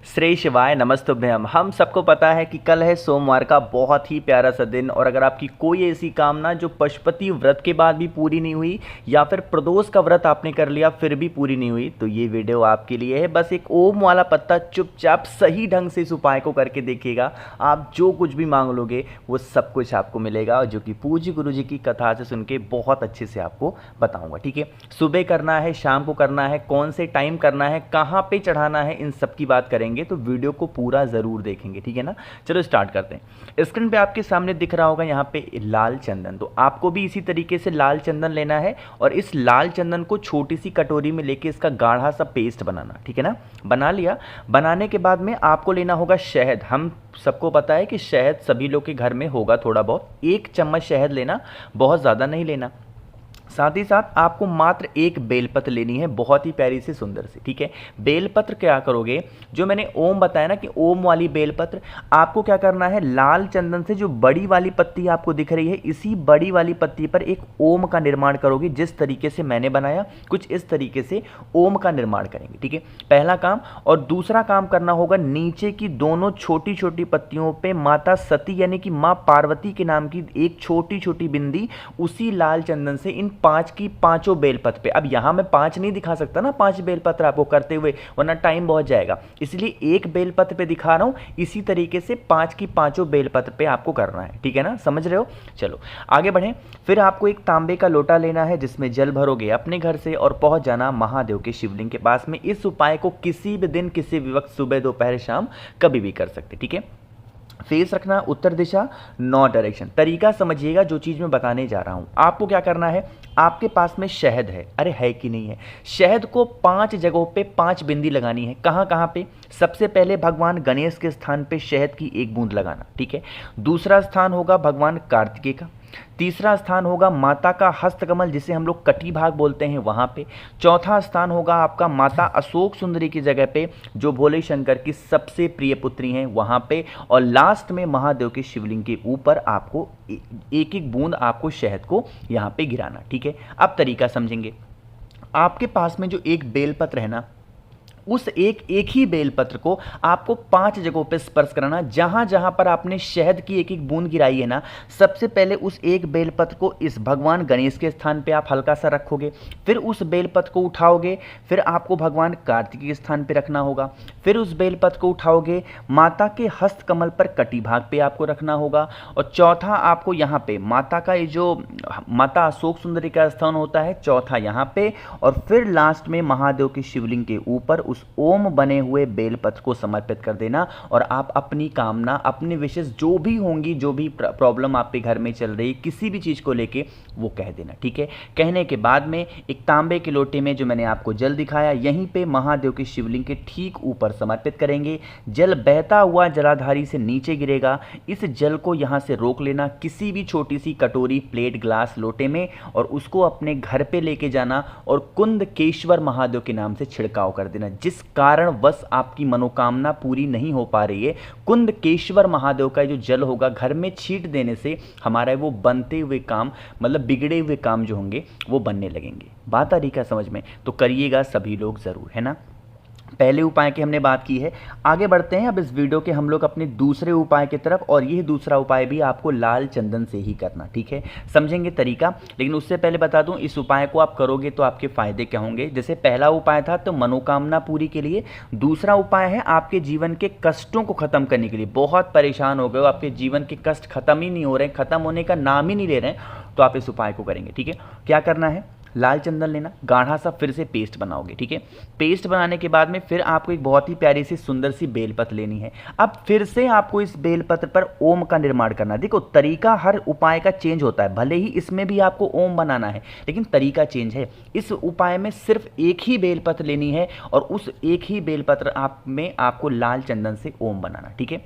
श्री शिवाय नमस्तुभ्यम। हम सबको पता है कि कल है सोमवार का बहुत ही प्यारा सा दिन, और अगर आपकी कोई ऐसी कामना जो पशुपति व्रत के बाद भी पूरी नहीं हुई या फिर प्रदोष का व्रत आपने कर लिया फिर भी पूरी नहीं हुई, तो ये वीडियो आपके लिए है। बस एक ओम वाला पत्ता चुपचाप सही ढंग से इस उपाय को करके देखिएगा, आप जो कुछ भी मांग लोगे वो सब कुछ आपको मिलेगा, और जो कि पूज्य गुरु जी की कथा से सुन के बहुत अच्छे से आपको बताऊंगा। ठीक है, सुबह करना है, शाम को करना है, कौन से टाइम करना है, कहाँ पे चढ़ाना है, इन सब की बात करेंगे, तो वीडियो को पूरा जरूर देखेंगे। ठीक है ना, चलो स्टार्ट करते हैं। स्क्रीन पे आपके सामने दिख रहा होगा यहाँ पे लाल चंदन, तो आपको भी इसी तरीके से लाल चंदन लेना है और इस लाल चंदन को छोटी सी कटोरी में लेके इसका गाढ़ा सा पेस्ट बनाना। ठीक है ना, बना लिया। बनाने के बाद में आपको लेना होगा शहद। हम सबको पता है कि शहद सभी लोग के घर में होगा थोड़ा बहुत, 1 चम्मच शहद लेना, बहुत ज़्यादा नहीं लेना। साथ ही साथ आपको मात्र एक बेलपत्र लेनी है, बहुत ही प्यारी सी सुंदर सी। ठीक है, बेलपत्र क्या करोगे, जो मैंने ओम बताया ना कि ओम वाली बेलपत्र, आपको क्या करना है, लाल चंदन से जो बड़ी वाली पत्ती आपको दिख रही है, इसी बड़ी वाली पत्ती पर एक ओम का निर्माण करोगे। जिस तरीके से मैंने बनाया कुछ इस तरीके से ओम का निर्माण करेंगे। ठीक है, पहला काम। और दूसरा काम करना होगा, नीचे की दोनों छोटी छोटी पत्तियों पे माता सती यानी कि माँ पार्वती के नाम की एक छोटी छोटी बिंदी उसी लाल चंदन से इन 5 की पांचों बेलपत्र पे। अब यहां मैं 5 नहीं दिखा सकता ना, 5 बेलपत्र आपको करते हुए, वरना टाइम बहुत जाएगा, इसलिए एक बेलपत्र पे दिखा रहा हूं। इसी तरीके से 5 की पांचों बेलपत्र पे आपको करना है। ठीक है ना, समझ रहे हो। चलो आगे बढ़ें। फिर आपको एक तांबे का लोटा लेना है जिसमें जल भरोगे अपने घर से और पहुंच जाना महादेव के शिवलिंग के पास में। इस उपाय को किसी भी दिन, किसी भी वक्त, सुबह, दोपहर, शाम, कभी भी कर सकते। ठीक है, फेस रखना उत्तर दिशा, नॉर्थ डायरेक्शन। तरीका समझिएगा, जो चीज मैं बताने जा रहा हूं। आपको क्या करना है, आपके पास में शहद है, अरे है कि नहीं है, शहद को 5 जगहों पे 5 बिंदी लगानी है। कहां कहां पे, सबसे पहले भगवान गणेश के स्थान पे शहद की 1 बूंद लगाना। ठीक है, दूसरा स्थान होगा भगवान कार्तिकेय का, तीसरा स्थान होगा माता का हस्तकमल जिसे हम लोग कटी भाग बोलते हैं, वहां पे। चौथा स्थान होगा आपका माता अशोक सुंदरी की जगह पे, जो भोले शंकर की सबसे प्रिय पुत्री हैं, वहां पे। और लास्ट में महादेव के शिवलिंग के ऊपर आपको एक एक बूंद आपको शहद को यहां पे गिराना। ठीक है, अब तरीका समझेंगे। आपके पास में जो एक बेलपत्र है ना, उस एक ही बेलपत्र को आपको 5 जगहों पे स्पर्श कराना। जहां जहां पर आपने शहद की एक एक बूंद गिराई है ना, सबसे पहले उस एक बेलपत्र को इस भगवान गणेश के स्थान पे आप हल्का सा रखोगे, फिर उस बेलपत्र को उठाओगे, फिर आपको भगवान कार्तिक के स्थान पे रखना होगा, फिर उस बेलपत्र को उठाओगे, माता के हस्तकमल पर कटी भाग पे आपको रखना होगा, और चौथा आपको यहाँ पे माता का ये जो माता अशोक सुंदरी का स्थान होता है, चौथा यहाँ पे, और फिर लास्ट में महादेव के शिवलिंग के ऊपर उस ओम बने हुए बेलपत्र को समर्पित कर देना। और आप अपनी कामना, अपने विशेष जो भी होंगी, जो भी प्रॉब्लम आपके घर में चल रही, किसी भी चीज को लेके, वो कह देना। ठीक है, कहने के बाद में एक तांबे के लोटे में जो मैंने आपको जल दिखाया, यहीं पे महादेव के शिवलिंग के ठीक ऊपर समर्पित करेंगे। जल बहता हुआ जलाधारी से नीचे गिरेगा, इस जल को यहां से रोक लेना किसी भी छोटी सी कटोरी, प्लेट, ग्लास, लोटे में, और उसको अपने घर पे लेके जाना और कुंदकेश्वर महादेव के नाम से छिड़काव कर देना। जिस कारण वश आपकी मनोकामना पूरी नहीं हो पा रही है, कुंदकेश्वर महादेव का जो जल होगा घर में छींट देने से हमारा वो बनते हुए काम, मतलब बिगड़े हुए काम जो होंगे वो बनने लगेंगे। बात आ रही क्या समझ में, तो करिएगा सभी लोग जरूर, है ना। पहले उपाय की हमने बात की है, आगे बढ़ते हैं अब इस वीडियो के हम लोग अपने दूसरे उपाय की तरफ, और यह दूसरा उपाय भी आपको लाल चंदन से ही करना। ठीक है, समझेंगे तरीका, लेकिन उससे पहले बता दूं, इस उपाय को आप करोगे तो आपके फायदे क्या होंगे। जैसे पहला उपाय था तो मनोकामना पूरी के लिए, दूसरा उपाय है आपके जीवन के कष्टों को खत्म करने के लिए। बहुत परेशान हो गए हो, आपके जीवन के कष्ट खत्म ही नहीं हो रहे, खत्म होने का नाम ही नहीं ले रहे हैं, तो आप इस उपाय को करेंगे। ठीक है, क्या करना है, लाल चंदन लेना, गाढ़ा सा फिर से पेस्ट बनाओगे। ठीक है, पेस्ट बनाने के बाद में फिर आपको एक बहुत ही प्यारी सी सुंदर सी बेलपत्र लेनी है। अब फिर से आपको इस बेलपत्र पर ओम का निर्माण करना। देखो तरीका हर उपाय का चेंज होता है, भले ही इसमें भी आपको ओम बनाना है, लेकिन तरीका चेंज है। इस उपाय में सिर्फ एक ही बेलपत्र लेनी है और उस एक ही बेलपत्र आप में आपको लाल चंदन से ओम बनाना। ठीक है,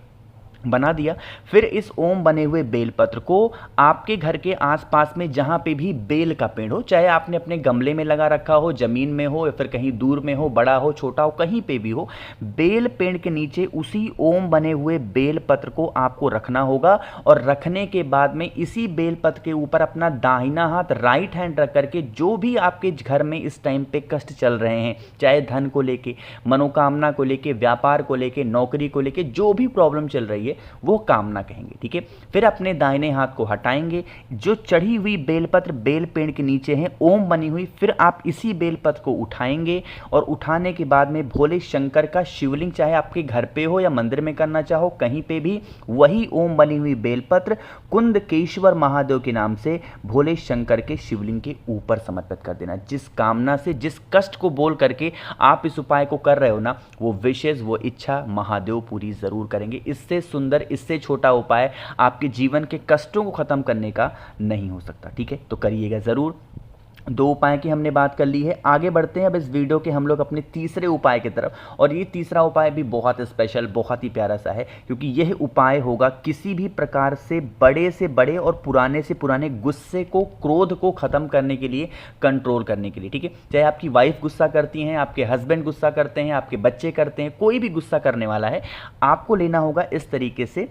बना दिया। फिर इस ओम बने हुए बेलपत्र को आपके घर के आसपास में जहाँ पे भी बेल का पेड़ हो, चाहे आपने अपने गमले में लगा रखा हो, ज़मीन में हो या फिर कहीं दूर में हो, बड़ा हो छोटा हो, कहीं पे भी हो, बेल पेड़ के नीचे उसी ओम बने हुए बेलपत्र को आपको रखना होगा। और रखने के बाद में इसी बेलपत्र के ऊपर अपना दाहिना हाथ राइट हैंड रख करके जो भी आपके घर में इस टाइम पे कष्ट चल रहे हैं, चाहे धन को लेके, मनोकामना को लेके, व्यापार को लेके, नौकरी को लेके, जो भी प्रॉब्लम चल रही है वो कामना कहेंगे। ठीक है, फिर अपने दाहिने हाथ को हटाएंगे, जो चढ़ी हुई बेलपत्र बेल पेड़ के नीचे है ओम बनी हुई, फिर आप इसी बेलपत्र को उठाएंगे और उठाने के बाद में भोले शंकर का शिवलिंग, चाहे आपके घर पे हो या मंदिर में करना चाहो, कहीं पे भी वही ओम बनी हुई बेलपत्र कुंदकेश्वर महादेव के नाम से भोले शंकर के शिवलिंग के ऊपर समर्पित कर देना। जिस कामना से, जिस कष्ट को बोल करके आप इस उपाय को कर रहे हो ना, वो विशेष, वो इच्छा महादेव पूरी जरूर करेंगे। इससे सुंदर, इससे छोटा उपाय आपके जीवन के कष्टों को खत्म करने का नहीं हो सकता। ठीक है, तो करिएगा जरूर। 2 उपाय की हमने बात कर ली है। आगे बढ़ते हैं अब इस वीडियो के हम लोग अपने तीसरे उपाय की तरफ। और ये तीसरा उपाय भी बहुत स्पेशल, बहुत ही प्यारा सा है, क्योंकि यह उपाय होगा किसी भी प्रकार से बड़े और पुराने से पुराने गुस्से को, क्रोध को खत्म करने के लिए, कंट्रोल करने के लिए। ठीक है, चाहे आपकी वाइफ गुस्सा करती हैं, आपके हस्बैंड गुस्सा करते हैं, आपके बच्चे करते हैं, कोई भी गुस्सा करने वाला है, आपको लेना होगा इस तरीके से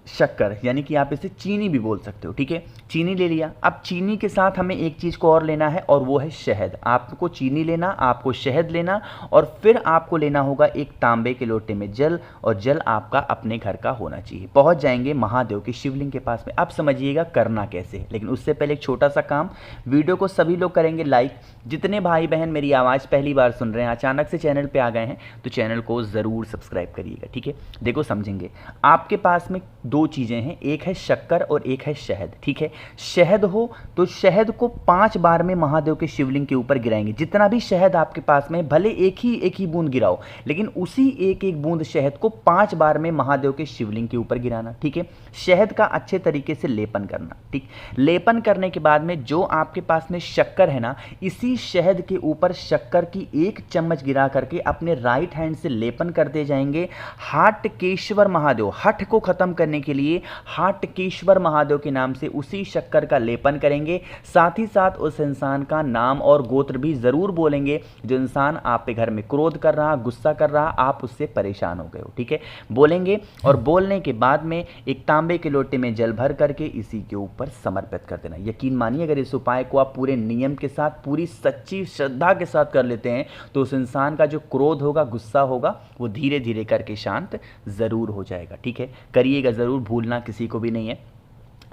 शक्कर, यानी कि आप इसे चीनी भी बोल सकते हो। ठीक है, चीनी ले लिया। अब चीनी के साथ हमें एक चीज़ को और लेना है और वो है शहद। आपको चीनी लेना, आपको शहद लेना, और फिर आपको लेना होगा एक तांबे के लोटे में जल, और जल आपका अपने घर का होना चाहिए। पहुंच जाएंगे महादेव के शिवलिंग के पास में। अब समझिएगा करना कैसे, लेकिन उससे पहले एक छोटा सा काम, वीडियो को सभी लोग करेंगे लाइक। जितने भाई बहन मेरी आवाज़ पहली बार सुन रहे हैं, अचानक से चैनल पर आ गए हैं, तो चैनल को ज़रूर सब्सक्राइब करिएगा। ठीक है, देखो समझेंगे। आपके पास में 2 चीज़ें हैं, एक है शक्कर और एक है शहद। ठीक है, शहद हो तो शहद को 5 बार में महादेव के शिवलिंग के ऊपर गिराएंगे। जितना भी शहद आपके पास में, भले एक ही बूंद गिराओ, लेकिन उसी एक बूंद शहद को 5 बार में महादेव के शिवलिंग के ऊपर गिराना। ठीक है, शहद का अच्छे तरीके से लेपन करना। ठीक, लेपन करने के बाद में जो आपके पास में शक्कर है ना, इसी शहद के ऊपर शक्कर की 1 चम्मच गिरा करके अपने राइट हैंड से लेपन करते जाएंगे। हाटकेश्वर महादेव, हठ को खत्म करने के लिए हाटकेश्वर महादेव के नाम से उसी शक्कर का लेपन करेंगे। साथ ही साथ उस इंसान का नाम और गोत्र भी जरूर बोलेंगे, जो इंसान आप पे घर में क्रोध कर रहा, गुस्सा कर रहा, आप उससे परेशान हो गए हो। ठीक है, बोलेंगे, और बोलने के बाद में एक तांबे के लोटे में जल भर करके इसी के ऊपर समर्पित कर देना। यकीन मानिए, अगर इस उपाय को आप पूरे नियम के साथ, पूरी सच्ची श्रद्धा के साथ कर लेते हैं, तो उस इंसान का जो क्रोध होगा, गुस्सा होगा, वो धीरे धीरे करके शांत जरूर हो जाएगा। ठीक है, करिएगा जरूर, भूलना किसी को भी नहीं है।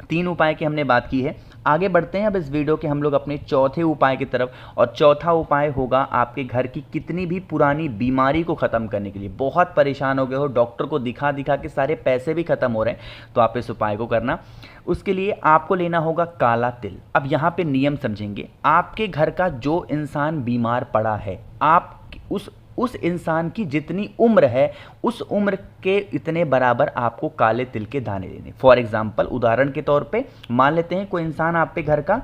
3 उपाय की हमने बात की है। आगे बढ़ते हैं अब इस वीडियो के हम लोग अपने चौथे उपाय की तरफ। और चौथा उपाय होगा आपके घर की कितनी भी पुरानी बीमारी को ख़त्म करने के लिए। बहुत परेशान हो गए हो, डॉक्टर को दिखा दिखा के सारे पैसे भी ख़त्म हो रहे हैं, तो आप इस उपाय को करना। उसके लिए आपको लेना होगा काला तिल। अब यहाँ पे नियम समझेंगे। आपके घर का जो इंसान बीमार पड़ा है, आप उस इंसान की जितनी उम्र है, उस उम्र के इतने बराबर आपको काले तिल के दाने लेने। फॉर एग्जाम्पल, उदाहरण के तौर पे मान लेते हैं कोई इंसान आप पे घर का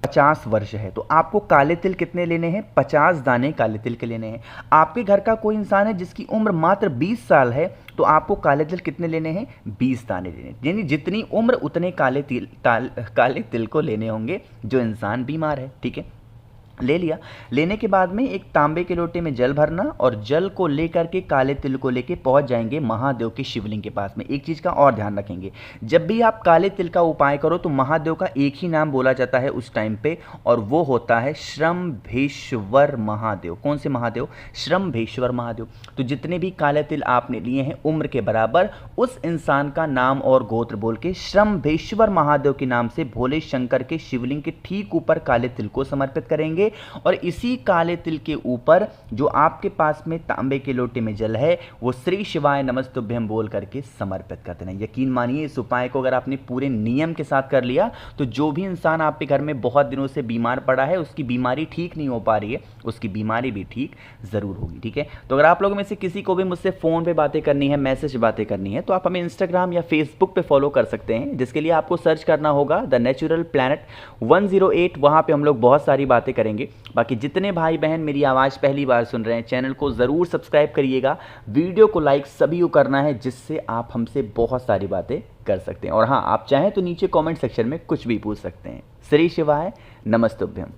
50 वर्ष है, तो आपको काले तिल कितने लेने हैं? 50 दाने काले तिल के लेने हैं। आपके घर का कोई इंसान है जिसकी उम्र मात्र 20 साल है, तो आपको काले तिल कितने लेने हैं? 20 दाने लेने। यानी जितनी उम्र उतने काले तिल को लेने होंगे जो इंसान बीमार है। ठीक है, ले लिया। लेने के बाद में एक तांबे के लोटे में जल भरना, और जल को लेकर के काले तिल को लेके पहुंच जाएंगे महादेव के शिवलिंग के पास में। एक चीज़ का और ध्यान रखेंगे, जब भी आप काले तिल का उपाय करो तो महादेव का एक ही नाम बोला जाता है उस टाइम पे, और वो होता है श्रम्भेश्वर महादेव। कौन से महादेव? श्रम्भेश्वर महादेव। तो जितने भी काले तिल आपने लिए हैं उम्र के बराबर, उस इंसान का नाम और गोत्र बोल के श्रम्भेश्वर महादेव के नाम से भोले शंकर के शिवलिंग के ठीक ऊपर काले तिल को समर्पित करेंगे। और इसी काले तिल के ऊपर जो आपके पास में तांबे के लोटे में जल है, वो श्री शिवाय नमस्तुभ्यम बोल करके समर्पित कर देना। यकीन मानिए, इस उपाय को अगर आपने पूरे नियम के साथ कर लिया, तो जो भी इंसान आपके घर में बहुत दिनों से बीमार पड़ा है, उसकी बीमारी ठीक नहीं हो पा रही है, उसकी बीमारी भी ठीक जरूर होगी। ठीक है, तो अगर आप लोगों में से किसी को भी मुझसे फोन पे बातें करनी है, मैसेज बातें करनी है, तो आप हमें इंस्टाग्राम या फेसबुक पे फॉलो कर सकते हैं, जिसके लिए आपको सर्च करना होगा द नेचुरल प्लैनेट 108। वहां पे हम लोग बहुत सारी बातें करेंगे। करेंगे। बाकी जितने भाई बहन मेरी आवाज़ पहली बार सुन रहे हैं, चैनल को ज़रूर सब्सक्राइब करिएगा, वीडियो को लाइक सभी को करना है, जिससे आप हमसे बहुत सारी बातें कर सकते हैं। और हाँ, आप चाहें तो नीचे कमेंट सेक्शन में कुछ भी पूछ सकते हैं। श्री शिवाय, नमस्तुभ्यम।